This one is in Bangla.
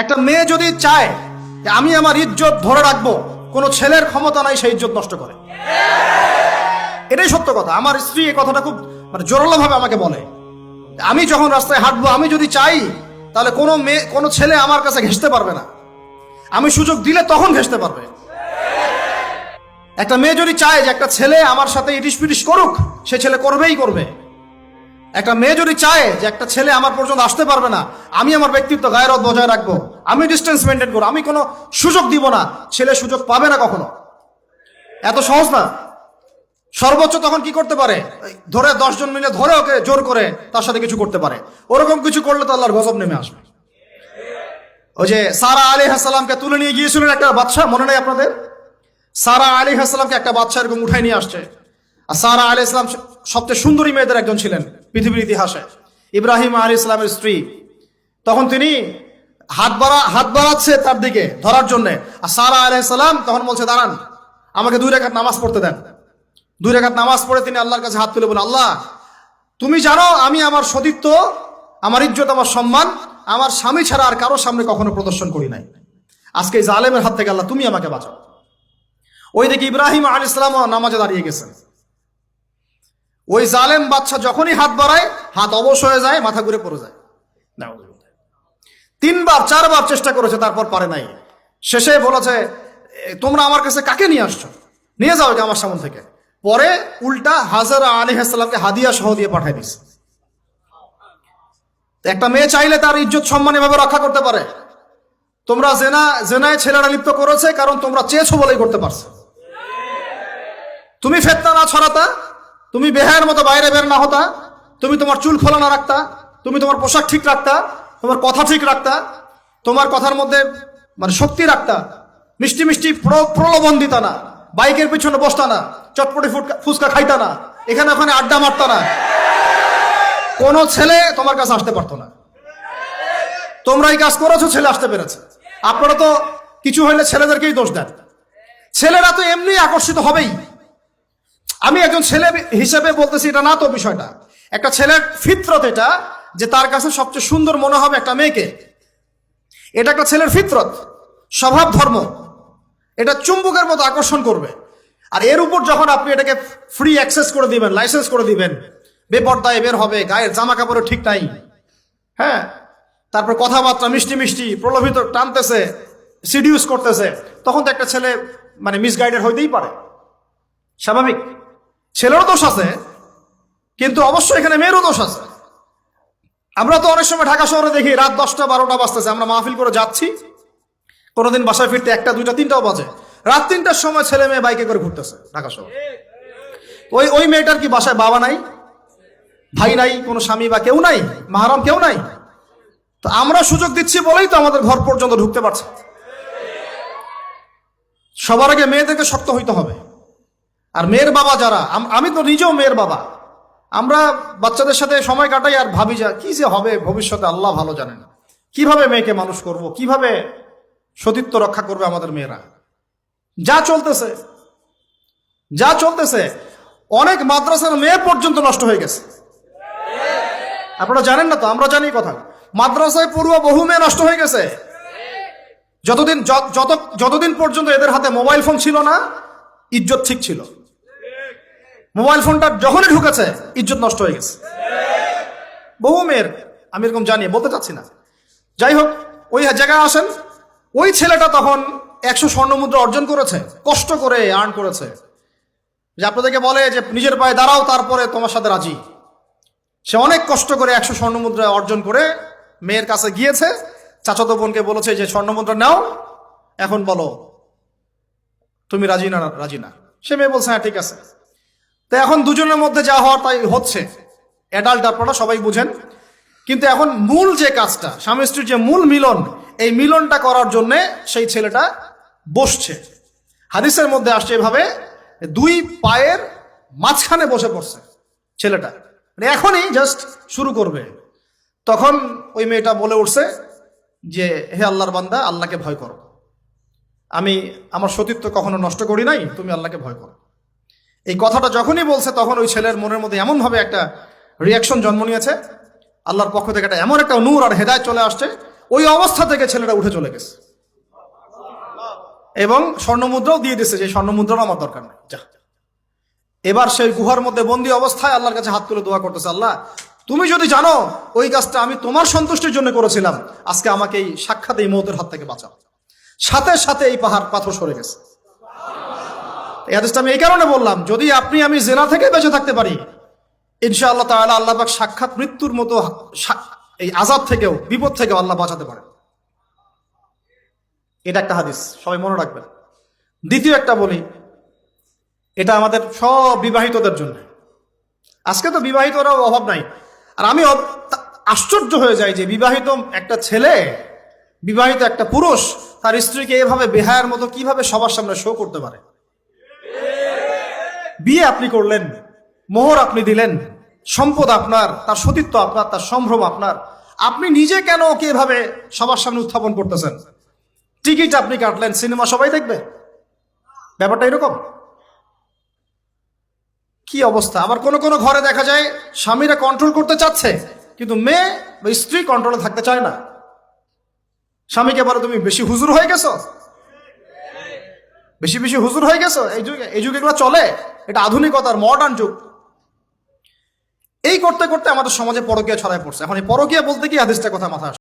একটা মেয়ে যদি চায় যে আমি আমার ইজ্জত ধরে রাখবো, কোনো ছেলের ক্ষমতা নাই সেই ইজ্জত নষ্ট করে। এটাই সত্য কথা। আমার স্ত্রী এই কথাটা খুব জোরালো ভাবে আমাকে বলে, আমি যখন রাস্তায় হাঁটবো, আমি যদি চাই তাহলে কোনো ছেলে আমার কাছে ঘেঁষতে পারবে না। আমি সুযোগ দিলে তখন ঘেঁষতে পারবে। একটা মেয়ে যদি চায় যে একটা ছেলে আমার সাথে ইটিস পিটিস করুক, সে ছেলে করবেই করবে। একটা মেয়ে যদি চায় যে একটা ছেলে আমার পর্যন্ত আসতে পারবে না, আমি আমার ব্যক্তিত্ব গায়রত বজায় রাখবো, আমি ডিস্টেন্স মেনটেন করবো, আমি কোনো সুযোগ দিব না, ছেলে সুযোগ পাবে না কখনো। এত সহজ না। সর্বোচ্চ তখন কি করতে পারে, ধরে 10 জন মিলে ধরে ওকে জোর করে তার সাথে কিছু করতে পারে। ওরকম কিছু করলে তো আল্লাহর গজব নেমে আসবে। ওই যে সারা আলাইহিস সালামকে তুলে নিয়ে গিয়েছিলেন একটা বাদশা, মনে নেই আপনাদের? সারা আলাইহিস সালামকে একটা বাদশা এরকম উঠাই নিয়ে আসছে। আর সারা আলাইহিস সালাম সবচেয়ে সুন্দরী মেয়েদের একজন ছিলেন পৃথিবীর ইতিহাসে, ইব্রাহিম আলাইহিস সালামের স্ত্রী। তখন তিনি হাত বাড়াচ্ছে তার দিকে ধরার জন্য, আর সারা আলাইহিস সালাম তখন বলছে, দাঁড়ান, আমাকে 2 রাকাত নামাজ পড়তে দেন। 2 রাকাত নামাজ পড়ে তিনি আল্লাহর কাছে হাত তুলে বলেন, আল্লাহ, তুমি জানো আমি আমার সতীত্ব, আমার ইজ্জত, আমার সম্মান আমার স্বামী ছাড়া আর কারোর সামনে কখনো প্রদর্শন করি নাই। আজকে এই জালেমের হাত থেকে আল্লাহ তুমি আমাকে বাঁচাও। ওই দিকে ইব্রাহিম আলাইহিস সালাম নামাজে দাঁড়িয়ে গেছেন। ওই জালেম বাদশা যখনই হাত বাড়ায়, হাত অবশ হয়ে যায়, মাথা ঘুরে পড়ে যায়। 3বার 4বার চেষ্টা করেছে, তারপর পারে নাই। শেষে বলেছে, তোমরা আমার কাছে কাকে নিয়ে আসছো, নিয়ে যাও এটা আমার সামনে থেকে। পরে উল্টা হাজরা আলাইহিস সালামকে হাদিয়া সহ দিয়ে পাঠিয়ে দিচ্ছে। একটা মেয়ে চাইলে তার ইজ্জত সম্মান এভাবে রক্ষা করতে পারে। তোমরা জেনায় ছেলেরা লিপ্ত করেছে, কারণ তোমরা চেয়েছো বলেই করতে পারছো। তুমি ফিতনা না ছড়াতা, তুমি বেহায়ের মতো বাইরে বের না হতা, তুমি তোমার চুল খোলা না রাখতা, তুমি তোমার পোশাক ঠিক রাখতা, তোমার কথা ঠিক রাখতা, তোমার কথার মধ্যে শক্তি রাখতা, মিষ্টি মিষ্টি প্রলোভন দিতা না, বাইকের পিছনে বসতা না, চটপটি ফুচকা খাইতা না, এখানে ওখানে আড্ডা মারতা না, কোনো ছেলে তোমার কাছে আসতে পারতো না। তোমরা এই কাজ করেছো, ছেলে আসতে পেরেছে। আপনারা তো কিছু হইলে ছেলেদেরকেই দোষ দেন। ছেলেরা তো এমনি আকর্ষিত হবেই। আমি একজন ছেলে হিসেবে বলতেছি এটা না তো বিষয়টা। একটা ছেলের ফিতরত এটা, যে তার কাছে সবচেয়ে সুন্দর মনে হবে একটা মেয়েকে। এটা একটা ছেলের ফিতরত, স্বভাব ধর্ম, এটা চুম্বকের মতো আকর্ষণ করবে। আর এর উপর যখন আপনি এটাকে ফ্রি অ্যাক্সেস করে দিবেন, লাইসেন্স করে দিবেন, বেপর্দায় বের হবে, গায়ের জামা কাপড়ের ঠিক নাই, হ্যাঁ, তারপর কথাবার্তা মিষ্টি মিষ্টি প্রলোভিত টানতেছে, সিডিউস করতেছে, তখন তো একটা ছেলে মিসগাইডেড হইতেই পারে, স্বাভাবিক। ছেলেরও দোষ আছে, কিন্তু অবশ্যই এখানে মেয়েরও দোষ আছে। আমরা তো অনেক সময় ঢাকা শহরে দেখি রাত 10টা 12টা বাজতেছে, আমরা মাহফিল করে যাচ্ছি, কোনোদিন বাসায় ফিরতে 1টা 2টা 3টাও বাজে। রাত 3টার সময় ছেলে মেয়ে বাইকে করে ঘুরতেছে ঢাকা শহর। ওই মেয়েটার কি বাসায় বাবা নাই, ভাই নাই, কোনো স্বামী বা কেউ নাই, মাহারাম কেউ নাই? তো আমরা সুযোগ দিচ্ছি বলেই তো আমাদের ঘর পর্যন্ত ঢুকতে পারছে। সবার আগে মেয়েদেরকে শক্ত হইতে হবে। আর মেয়ের বাবা যারা, আমি তো নিজেও মেয়ের বাবা, আমরা বাচ্চাদের সাথে সময় কাটাই আর ভাবি যা কি যে হবে ভবিষ্যতে আল্লাহ ভালো জানেন। কিভাবে মেয়েকে মানুষ করব, কিভাবে সতীত্ব রক্ষা করবে আমাদের মেয়েরা। যা চলতেছে অনেক মাদ্রাসার মেয়ে পর্যন্ত নষ্ট হয়ে গেছে। আপনারা জানেন না তো, আমরা জানি কথা। মাদ্রাসায় পড়ুয়া বহু মেয়ে নষ্ট হয়ে গেছে। যতদিন পর্যন্ত এদের হাতে মোবাইল ফোন ছিল না, ইজ্জত ঠিক ছিল। মোবাইল ফোনটা যখনই ঢুকেছে, ইজ্জত নষ্ট হয়ে গেছে বহু মেয়ের। আমি এরকম জানি, বলতে চাচ্ছি না। যাই হোক, ওই জায়গায় আসেন, ওই ছেলেটা তখন 100 স্বর্ণমুদ্রা অর্জন করেছে, কষ্ট করে আর্ন করেছে। যে আপনাদেরকে বলে যে নিজের পায়ে দাঁড়াও, তারপরে তোমার সাথে রাজি। সে অনেক কষ্ট করে 100 স্বর্ণমুদ্রা অর্জন করে মেয়ের কাছে গিয়েছে। চাচাতো বোনকে বলেছে যে স্বর্ণমুদ্রা নাও, এখন বলো তুমি রাজি না। সে মেয়ে বলছে হ্যাঁ ঠিক আছে। তো এখন দুজনের মধ্যে যা হওয়ার তাই হচ্ছে। অ্যাডাল্ট আপনারা সবাই বুঝেন। কিন্তু এখন মূল যে কাজটা, স্বামী স্ত্রীর যে মূল মিলন, এই মিলনটা করার জন্য সেই ছেলেটা বসছে। হাদিসের মধ্যে আসছে এভাবে, 2 পায়ের মাঝখানে বসে পড়ছে ছেলেটা, এখনই জাস্ট শুরু করবে। তখন ওই মেয়েটা বলে উঠছে যে হে আল্লাহর বান্দা, আল্লাহকে ভয় করো, আমি আমার সতীত্ব কখনো নষ্ট করি নাই, তুমি আল্লাহকে ভয় করো। এই কথাটা যখনই বলছে, তখন ওই ছেলের মনের মধ্যে এমনভাবে একটা রিয়াকশন জন্ম নিয়েছে, আল্লাহর পক্ষ থেকে এমন একটা নূর আর হেদায়েত চলে আসছে। ওই অবস্থা থেকে ছেলেটা উঠে চলে গেছে এবং স্বর্ণমুদ্রাও দিয়ে দিচ্ছে, যে স্বর্ণমুদ্রাও আমার দরকার নেই, যা। এবার সেই গুহার মধ্যে বন্দী অবস্থায় আল্লাহর কাছে হাত তুলে দোয়া করতেছে, আল্লাহ তুমি যদি জানো ওই কাজটা আমি তোমার সন্তুষ্টির জন্য করেছিলাম, আজকে আমাকে এই সাক্ষাৎ এই মৌতের হাত থেকে বাঁচাও। সাথে সাথে এই পাথর সরে গেছে। এই হাদিসটা আমি এই কারণে বললাম, যদি আপনি আমি জেনা থেকে বেঁচে থাকতে পারি, ইনশাআল্লাহ তাআলা আল্লাহ পাক সাক্ষাৎ মৃত্যুর মতো এই আযাব থেকেও, বিপদ থেকেও আল্লাহ বাঁচাতে পারেন। এটা একটা হাদিস, সবাই মনে রাখবেন। দ্বিতীয় একটা বলি, এটা আমাদের সব বিবাহিতদের জন্য। আজকে তো বিবাহিতরাও অভাব নাই। আর আমি আশ্চর্য হয়ে যাই যে বিবাহিত একটা ছেলে, বিবাহিত একটা পুরুষ তার স্ত্রীকে এভাবে বেহায়ার মতো কিভাবে সবার সামনে শো করতে পারে। বিয়ে আপনি করলেন, মোহর আপনি দিলেন, সম্পদ আপনার, তার সতীত্ব আপনার, তার সম্ভ্রম আপনার, আপনি নিজে কেন ওকে এভাবে সবার সামনে উত্থাপন করতেছেন? টিকিট আপনি কাটলেন, সিনেমা সবাই দেখবে, ব্যাপারটা এরকম। কি অবস্থা! আবার কোন কোন ঘরে দেখা যায় স্বামীরা কন্ট্রোল করতে চাচ্ছে, কিন্তু মেয়ে বা স্ত্রী কন্ট্রোলে থাকতে চায় না। স্বামীকে বলে তুমি বেশি হুজুর হয়ে গেছো, বেশি বেশি হুজুর হয়ে গেছো। এই যুগে এগুলো চলে, এটা আধুনিকতার মডার্ন যুগ। এই করতে করতে আমাদের সমাজে পরকীয়া ছড়ায় পড়ছে। এখন এই পরকীয়া বলতে কি হাদিসটা কথা মাথা আসে।